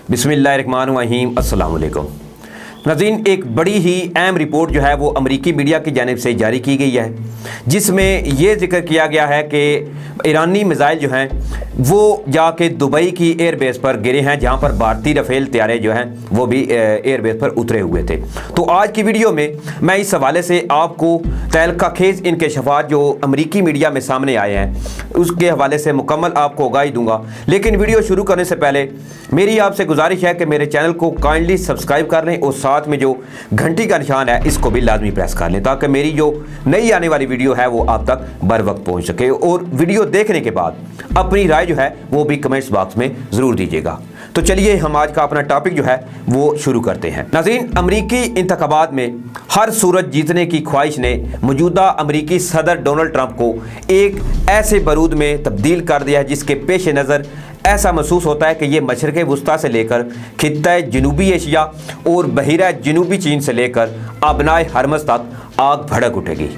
बिस्मिल्लाहिर्रहमानिर्रहीम। अस्सलाम वालेकुम नाज़रीन, एक बड़ी ही अहम रिपोर्ट जो है वो अमरीकी मीडिया की जानिब से जारी की गई है, जिसमें ये जिक्र किया गया है कि ईरानी मिसाइल जो हैं वो जाके दुबई की एयर बेस पर गिरे हैं, जहां पर भारतीय राफेल तैयारे जो हैं वो भी एयर बेस पर उतरे हुए थे। तो आज की वीडियो में मैं इस हवाले से आपको तहलका खेज इंकशाफात जो अमरीकी मीडिया में सामने आए हैं उसके हवाले से मुकम्मल आपको आगाही दूंगा। लेकिन वीडियो शुरू करने से पहले मेरी आपसे गुजारिश है कि मेरे चैनल को काइंडली सब्सक्राइब कर लें और साथ में जो घंटी का निशान है इसको भी लाजमी प्रेस कर लें, ताकि मेरी जो नई आने वाली वीडियो है वो आप तक बर वक्त पहुँच सके। और वीडियो देखने के बाद अपनी राय जो है वो भी कमेंट्स बॉक्स में ज़रूर दीजिएगा। तो चलिए हम आज का अपना टॉपिक जो है वो शुरू करते हैं। नाज़रीन, अमरीकी इंतखाबात में हर सूरत जीतने की ख्वाहिश ने मौजूदा अमरीकी सदर डोनाल्ड ट्रंप को एक ऐसे बारूद में तब्दील कर दिया है जिसके पेश नज़र ऐसा महसूस होता है कि ये मशरक़ वुस्ता से लेकर खित्ता जनूबी एशिया और बहिरा जनूबी चीन से लेकर अबनाए हरमज़ तक आग भड़क उठेगी।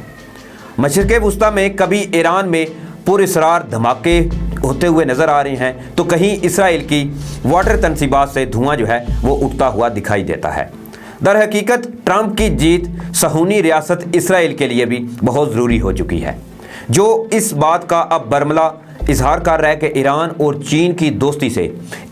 मशरक़ वुस्ता में कभी ईरान में पुरअसरार धमाके होते हुए नज़र आ रहे हैं, तो कहीं इसराइल की वाटर तनसीबात से धुआं जो है वो उठता हुआ दिखाई देता है। दर हकीकत ट्रंप की जीत सहूनी रियासत इसराइल के लिए भी बहुत ज़रूरी हो चुकी है, जो इस बात का अब बरमला इजहार कर रहा है कि ईरान और चीन की दोस्ती से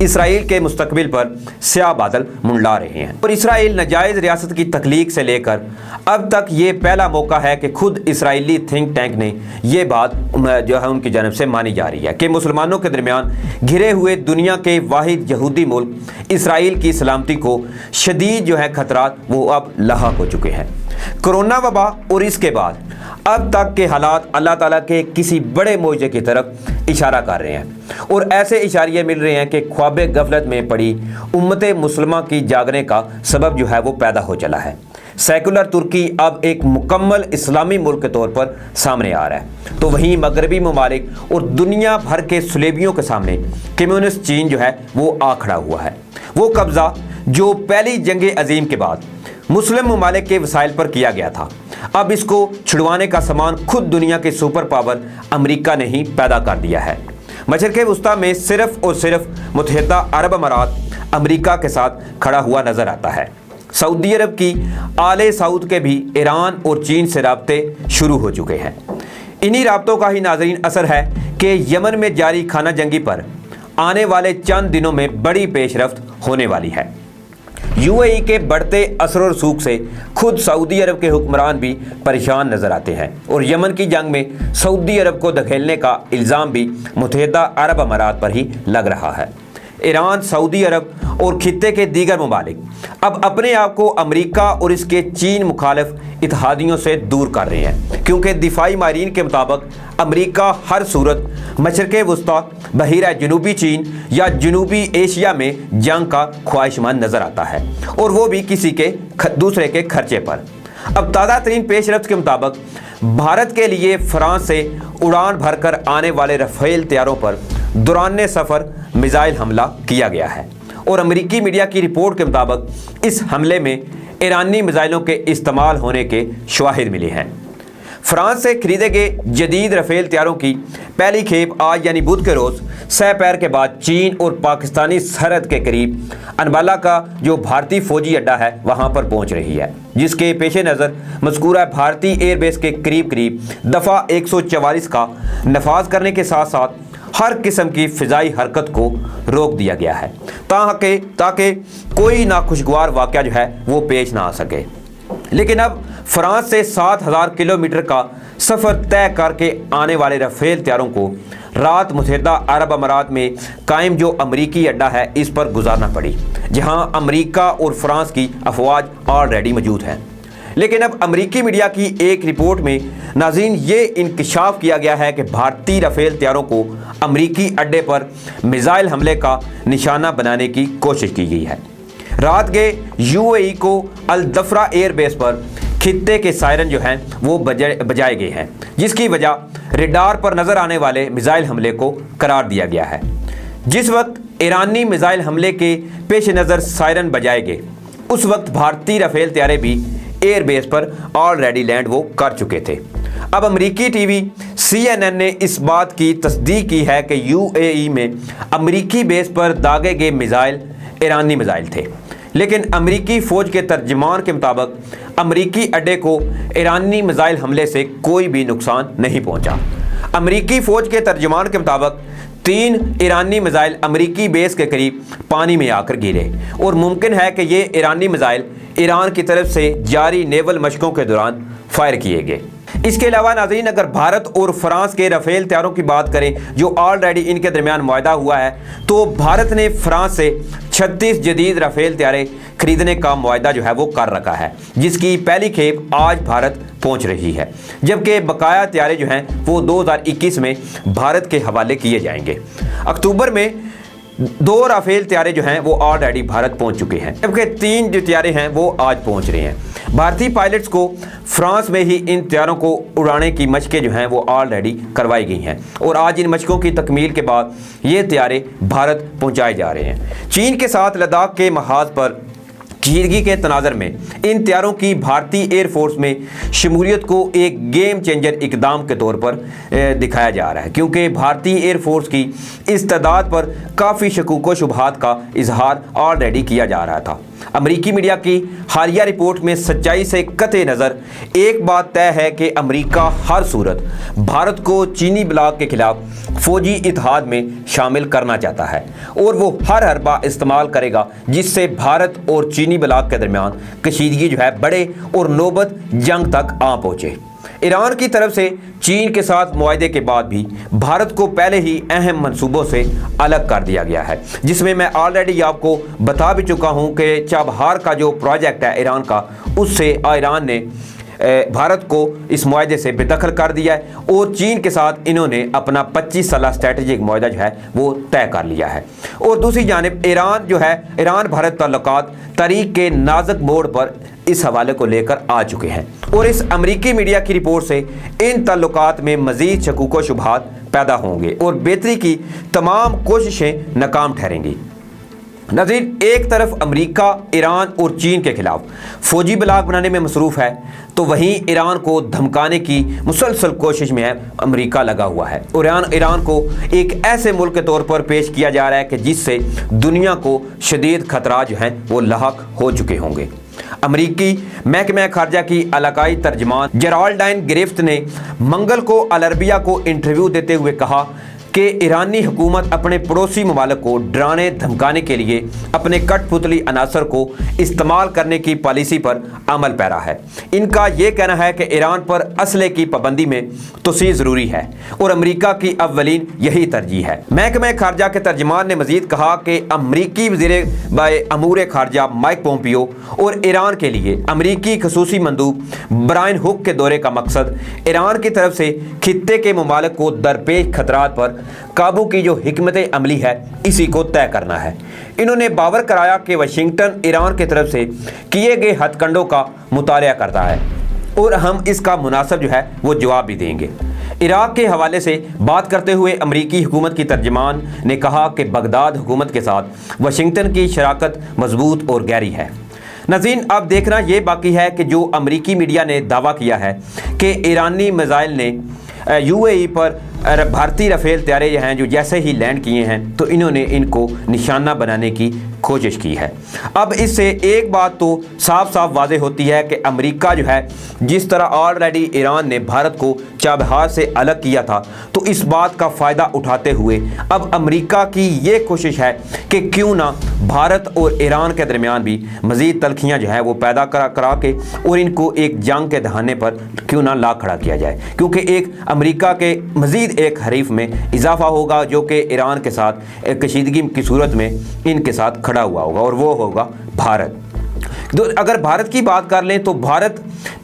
इसराइल के मुस्तकबिल पर स्याह बादल मुंडला रहे हैं। और इसराइल नाजायज़ रियासत की तख्लीक से लेकर अब तक ये पहला मौका है कि खुद इसराइली थिंक टैंक ने ये बात जो है उनकी जानब से मानी जा रही है कि मुसलमानों के दरमियान घिरे हुए दुनिया के वाहिद यहूदी मुल्क इसराइल की सलामती को शदीद जो है खतरात वो अब लाहक हो चुके हैं। कोरोना वबा और इसके बाद अब तक के हालात अल्लाह ताला के किसी बड़े मौजे की तरफ इशारा कर रहे हैं और ऐसे इशारे मिल रहे हैं कि ख्वाब गफलत में पड़ी उम्मत मुसलमा की जागने का सबब जो है वो पैदा हो चला है। सेकुलर तुर्की अब एक मुकम्मल इस्लामी मुल्क के तौर पर सामने आ रहा है, तो वहीं मगरबी ममालिक और दुनिया भर के सुलेबियों के सामने कम्युनिस्ट चीन जो है वो आ खड़ा हुआ है। वो कब्ज़ा जो पहली जंग अजीम के बाद मुस्लिम ममालिक के वसाइल पर किया गया था, अब इसको छुड़वाने का सामान खुद दुनिया के सुपर पावर अमेरिका ने ही पैदा कर दिया है। मशरक़ वुस्ता में सिर्फ और सिर्फ मुत्तहिदा अरब अमारात अमेरिका के साथ खड़ा हुआ नज़र आता है। सऊदी अरब की आले सऊद के भी ईरान और चीन से राब्ते शुरू हो चुके हैं। इन्हीं राब्तों का ही नाज़रीन असर है कि यमन में जारी खाना जंगी पर आने वाले चंद दिनों में बड़ी पेशरफ्त होने वाली है। यूएई के बढ़ते असर और रसूख से खुद सऊदी अरब के हुक्मरान भी परेशान नजर आते हैं और यमन की जंग में सऊदी अरब को धकेलने का इल्ज़ाम भी मुत्तहिदा अरब अमारात पर ही लग रहा है। ईरान, सऊदी अरब और खित्ते के दीगर ममालिक अब अपने आप को अमेरिका और इसके चीन मुखालिफ इत्तेहादियों से दूर कर रहे हैं, क्योंकि दिफाई माहिरीन के मुताबिक अमेरिका हर सूरत मशरक़ वुस्ता, बहिरा जनूबी चीन या जनूबी एशिया में जंग का ख्वाहिशमंद नज़र आता है, और वो भी किसी के दूसरे के खर्चे पर। अब ताज़ा तरीन पेशरफ्त के मुताबिक भारत के लिए फ्रांस से उड़ान भरकर आने वाले राफेल तैयारों पर दौरान सफ़र मिसाइल हमला किया गया है, और अमेरिकी मीडिया की रिपोर्ट के मुताबिक इस हमले में ईरानी मिसाइलों के इस्तेमाल होने के शवाहिद मिले हैं। फ्रांस से खरीदे गए जदीद राफेल तैयारों की पहली खेप आज यानी बुध के रोज़ सहपहर के बाद चीन और पाकिस्तानी सरहद के करीब अनबाला का जो भारतीय फौजी अड्डा है वहां पर पहुंच रही है, जिसके पेश नज़र मज़कूरा भारतीय एयरबेस के करीब करीब दफ़ा 144 का नफाज करने के साथ साथ हर किस्म की फ़िज़ाई हरकत को रोक दिया गया है, ताकि कोई नाखुशगवार वाक़या जो है वो पेश ना आ सके। लेकिन अब फ्रांस से 7000 किलोमीटर का सफ़र तय करके आने वाले राफेल तैयारों को रात मुत्तहिदा अरब अमारात में कायम जो अमरीकी अड्डा है इस पर गुजारना पड़ी, जहां अमरीका और फ्रांस की अफवाज ऑलरेडी मौजूद हैं। लेकिन अब अमरीकी मीडिया की एक रिपोर्ट में नाज़रीन ये इंकशाफ किया गया है कि भारतीय राफेल तैयारों को अमरीकी अड्डे पर मिसाइल हमले का निशाना बनाने की कोशिश की गई है। रात के यूएई को अल दफरा एयर बेस पर खित्ते के सायरन जो हैं वो बजाए गए हैं, जिसकी वजह रेडार पर नज़र आने वाले मिसाइल हमले को करार दिया गया है। जिस वक्त ईरानी मिसाइल हमले के पेश नज़र सायरन बजाए गए उस वक्त भारतीय राफेल तैयारे भी एयर बेस पर ऑलरेडी लैंड वो कर चुके थे। अब अमरीकी टीवी CNN ने इस बात की तस्दीक की है कि यूएई में अमरीकी बेस पर दागे गए मिसाइल ईरानी मिसाइल थे, लेकिन अमेरिकी फ़ौज के तर्जमान के मुताबिक अमेरिकी अड्डे को ईरानी मिसाइल हमले से कोई भी नुकसान नहीं पहुंचा। अमेरिकी फ़ौज के तर्जमान के मुताबिक 3 ईरानी मिसाइल अमेरिकी बेस के करीब पानी में आकर गिरे और मुमकिन है कि ये ईरानी मिसाइल ईरान की तरफ से जारी नेवल मशकों के दौरान फायर किए गए। इसके अलावा नाज़रीन, अगर भारत और फ्रांस के राफेल तैयारों की बात करें जो ऑलरेडी इनके दरमियान मुआहदा हुआ है, तो भारत ने फ्रांस से 36 जदीद राफेल तैयारे खरीदने का मुआहदा जो है वो कर रखा है, जिसकी पहली खेप आज भारत पहुंच रही है, जबकि बकाया तैयारे जो हैं वो 2021 में भारत के हवाले किए जाएंगे। अक्टूबर में 2 राफेल तैयारे जो हैं वो ऑलरेडी भारत पहुंच चुके हैं, जबकि 3 जो तैयारे हैं वो आज पहुंच रहे हैं। भारतीय पायलट्स को फ्रांस में ही इन तैयारों को उड़ाने की मशकें जो हैं वो ऑलरेडी करवाई गई हैं और आज इन मशकों की तकमील के बाद ये तैयारे भारत पहुंचाए जा रहे हैं। चीन के साथ लद्दाख के महाज पर कशीदगी के तनाज़र में इन तैयारों की भारतीय एयरफोर्स में शमूलियत को एक गेम चेंजर इकदाम के तौर पर दिखाया जा रहा है, क्योंकि भारतीय एयरफोर्स की इस तादाद पर काफ़ी शकूक व शुबहात का इजहार ऑलरेडी किया जा रहा था। अमेरिकी मीडिया की हालिया रिपोर्ट में सच्चाई से कतई नज़र एक बात तय है कि अमेरिका हर सूरत भारत को चीनी ब्लॉक के खिलाफ फौजी इत्तेहाद में शामिल करना चाहता है और वो हर हरबा इस्तेमाल करेगा जिससे भारत और चीनी ब्लॉक के दरमियान कशीदगी जो है बढ़े और नौबत जंग तक आ पहुँचे। ईरान की तरफ से चीन के साथ मुआहदे के बाद भी भारत को पहले ही अहम मंसूबों से अलग कर दिया गया है, जिसमें मैं ऑलरेडी आपको बता भी चुका हूं कि चाबहार का जो प्रोजेक्ट है ईरान का, उससे ईरान ने भारत को इस मुआहदे से बेदखल कर दिया है और चीन के साथ इन्होंने अपना 25 साला स्ट्रेटजिक मुआहदा जो है वो तय कर लिया है। और दूसरी जानिब ईरान जो है, ईरान भारत ताल्लुकात तारीख के नाजुक मोड़ पर इस हवाले को लेकर आ चुके हैं और इस अमेरिकी मीडिया की रिपोर्ट से इन ताल्लुकात में मज़ीद शकूक व शुबहात पैदा होंगे और बेहतरी की तमाम कोशिशें नाकाम ठहरेंगी। नाज़रीन, एक तरफ अमेरिका ईरान और चीन के खिलाफ फौजी ब्लॉक बनाने में मसरूफ़ है, तो वहीं ईरान को धमकाने की मुसलसल कोशिश में है अमेरिका लगा हुआ है और ईरान को एक ऐसे मुल्क के तौर पर पेश किया जा रहा है कि जिससे दुनिया को शदीद खतरा जो हैं वो लाहक हो चुके होंगे। अमरीकी महकमा खारजा की इलाकाई तर्जमान जेराल्डाइन गिरफ्त ने मंगल को अल अरबिया को इंटरव्यू देते हुए कहा कि ईरानी हुकूमत अपने पड़ोसी ममालिक को डराने धमकाने के लिए अपने कठपुतली अनासर को इस्तेमाल करने की पॉलिसी पर अमल पैरा है। इनका ये कहना है कि ईरान पर असले की पाबंदी में तोसी ज़रूरी है और अमेरिका की अव्वलीन यही तरजीह है। महकमा खारजा के तर्जमान ने मज़ीद कहा कि अमरीकी वज़ीर अमूर खारजा माइक पोम्पियो और ईरान के लिए अमरीकी खसूसी मंदूब ब्रायन हुक के दौरे का मकसद ईरान की तरफ से खित्ते के ममालिक को दरपेश खतरात पर काबू की जो हिकमत अमली है इसी को तय करना है। इन्होंने बावर कराया कि वाशिंगटन ईरान की तरफ से किए गए हथकंडों का मुतालिया करता है और हम इसका मुनासिब जो है वो जवाब भी देंगे। इराक के हवाले से बात करते हुए अमरीकी हुकूमत की तर्जमान ने कहा कि बगदाद हुकूमत के साथ वाशिंगटन की शराकत मजबूत और गहरी है। नाज़रीन, अब देखना ये बाकी है कि जो अमरीकी मीडिया ने दावा किया है कि ईरानी मिसाइल ने यूएई पर भारतीय राफेल तैयारे हैं जो जैसे ही लैंड किए हैं तो इन्होंने इनको निशाना बनाने की कोशिश की है। अब इससे एक बात तो साफ साफ वाज़ेह होती है कि अमेरिका जो है, जिस तरह ऑलरेडी ईरान ने भारत को चाबहार से अलग किया था, तो इस बात का फ़ायदा उठाते हुए अब अमेरिका की ये कोशिश है कि क्यों ना भारत और ईरान के दरमियान भी मज़ीद तलखियाँ जो है वो पैदा करा के और इनको एक जंग के दहाने पर क्यों ना ला खड़ा किया जाए, क्योंकि एक अमेरिका के मज़ीद एक हरीफ में इजाफा होगा जो कि ईरान के साथ कशीदगी की सूरत में इनके साथ खड़ा हुआ होगा और वो होगा भारत। तो अगर भारत की बात कर लें तो भारत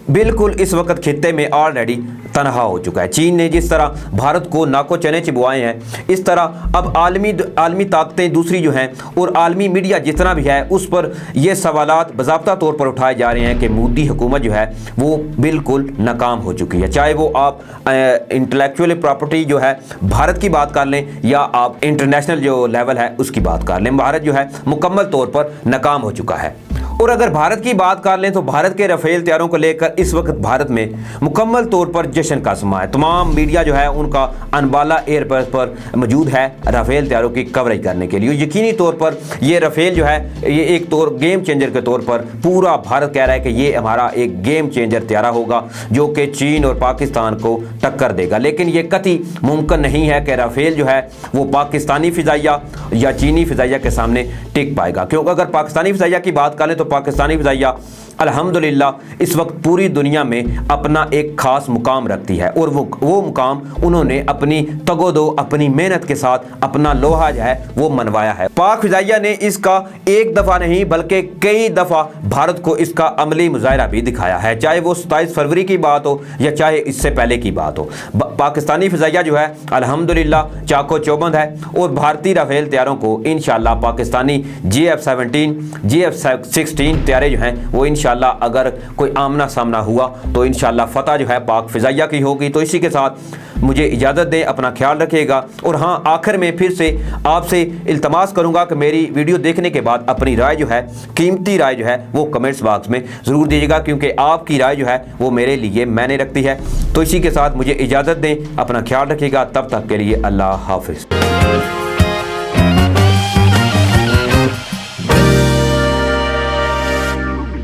बिल्कुल इस वक्त खित्ते में ऑलरेडी तनहा हो चुका है। चीन ने जिस तरह भारत को नाको चने चिबवाए हैं, इस तरह अब आलमी ताकतें दूसरी जो हैं और आलमी मीडिया जितना भी है उस पर ये सवालात बाज़ाब्ता तौर पर उठाए जा रहे हैं कि मोदी हुकूमत जो है वो बिल्कुल नाकाम हो चुकी है। चाहे वो आप इंटेलेक्चुअल प्रॉपर्टी जो है भारत की बात कर लें या आप इंटरनेशनल जो लेवल है उसकी बात कर लें, भारत जो है मुकम्मल तौर पर नाकाम हो चुका है। اور اگر بھارت کی بات کر لیں تو بھارت کے رافیل طیاروں کو لے کر اس وقت بھارت میں مکمل طور پر جشن کا سما ہے. تمام میڈیا جو ہے ان کا انبالہ ایئرپورٹ پر موجود ہے رافیل طیاروں کی کوریج کرنے کے لیے. یقینی طور پر یہ رافیل جو ہے یہ ایک گیم چینجر کے طور پر پورا بھارت کہہ رہا ہے کہ یہ ہمارا ایک گیم چینجر طیارہ ہوگا جو کہ چین اور پاکستان کو ٹکر دے گا. لیکن یہ قطعی ممکن نہیں ہے کہ رافیل جو ہے وہ پاکستانی فضائیہ یا چینی فضائیہ کے سامنے ٹک پائے گا, کیونکہ اگر پاکستانی فضائیہ کی بات کریں تو پاکستانی فضائیہ الحمدللہ اس وقت پوری دنیا میں اپنا ایک خاص مقام رکھتی ہے, اور وہ مقام انہوں نے اپنی تگ و دو اپنی محنت کے ساتھ اپنا لوہا جو ہے وہ منوایا ہے. پاک فضائیہ نے اس کا ایک دفعہ نہیں بلکہ کئی دفعہ بھارت کو اس کا عملی مظاہرہ بھی دکھایا ہے, چاہے وہ 27 فروری کی بات ہو یا چاہے اس سے پہلے کی بات ہو. پاکستانی فضائیہ جو ہے الحمدللہ چاق و چوبند ہے, اور بھارتی رافیل طیاروں کو انشاءاللہ پاکستانی GF-17 GF-16 طیارے جو ہیں وہ انشاءاللہ اگر کوئی آمنا سامنا ہوا تو انشاءاللہ فتح جو ہے پاک فضائیہ کی ہوگی. تو اسی کے ساتھ مجھے اجازت دیں, اپنا خیال رکھیے گا. اور ہاں, آخر میں پھر سے آپ سے التماس کروں گا کہ میری ویڈیو دیکھنے کے بعد اپنی رائے جو ہے, قیمتی رائے جو ہے وہ کمنٹس باکس میں ضرور دیجیے گا, کیونکہ آپ کی رائے جو ہے وہ میرے لیے معنی رکھتی ہے. تو اسی کے ساتھ مجھے اجازت دیں, اپنا خیال رکھیے گا. تب تک کے لیے اللہ حافظ.